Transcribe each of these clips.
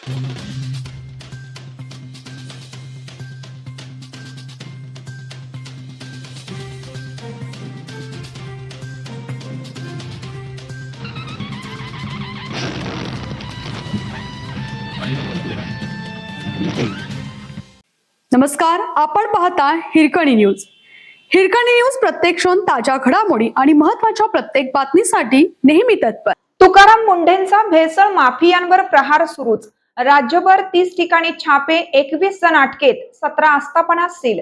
नमस्कार, आपण पाहता हिरकणी न्यूज. हिरकणी न्यूज प्रत्येक क्षण ताज्या घडामोडी आणि महत्त्वाच्या प्रत्येक बातमीसाठी नेहमी तत्पर. तुकाराम मुंढेंचा भेसळ माफियांवर प्रहार सुरूच. राज्यभर 30 ठिकाणी छापे, 21 जण अटकेत, 17 आस्थापना सील.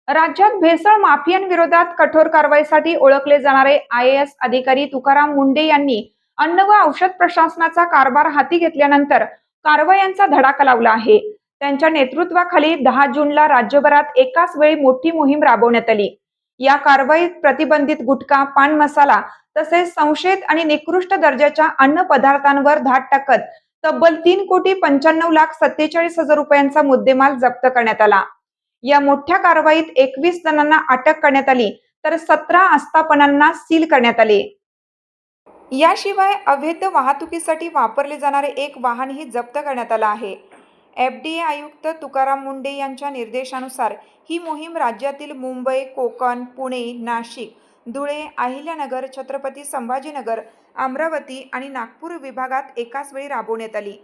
राज्यात भेसळ माफियांविरोधात कठोर कारवाईसाठी ओळखले जाणारे IAS अधिकारी तुकाराम मुंढे यांनी अन्न व औषध प्रशासनाचा कारभार हाती घेतल्यानंतर कारवायांचा धडाका लावला आहे. त्यांच्या नेतृत्वाखाली 10 जूनला राज्यभरात एकाच वेळी मोठी मोहीम राबवण्यात आली. या कारवाईत प्रतिबंधित गुटखा, पान मसाला तसेच संशयित आणि निकृष्ट दर्जाच्या अन्न पदार्थांवर धाड टाकत तब्बल 3,95,47,000 रुपयांचा मुद्देमाल जप्त करण्यात आला. या मोठ्या कारवाईत 21 जणांना अटक करण्यात आली तर 17 आस्थापनांना सील करण्यात आले. याशिवाय अवैध वाहतुकीसाठी वापरले जाणारे एक वाहनही जप्त करण्यात आलं आहे. FDA आयुक्त तुकाराम मुंढे यांच्या निर्देशानुसार ही मोहीम राज्यातील मुंबई, कोकण, पुणे, नाशिक, धुळे, अहिल्यानगर, छत्रपती संभाजीनगर, अमरावती आणि नागपूर विभागात एकाच वेळी राबवण्यात आली.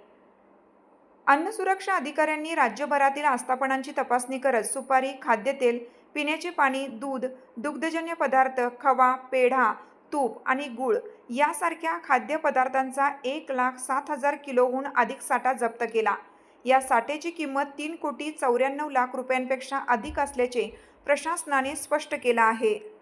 अन्न सुरक्षा अधिकाऱ्यांनी राज्यभरातील आस्थापनांची तपासणी करत सुपारी, खाद्यतेल, पिण्याचे पाणी, दूध, दुग्धजन्य पदार्थ, खवा, पेढा, तूप आणि गूळ यासारख्या खाद्यपदार्थांचा 1,07,000 किलोहून अधिक साठा जप्त केला. या साठ्याची किंमत 3,94,00,000 रुपयांपेक्षा अधिक असल्याचे प्रशासनाने स्पष्ट केलं आहे.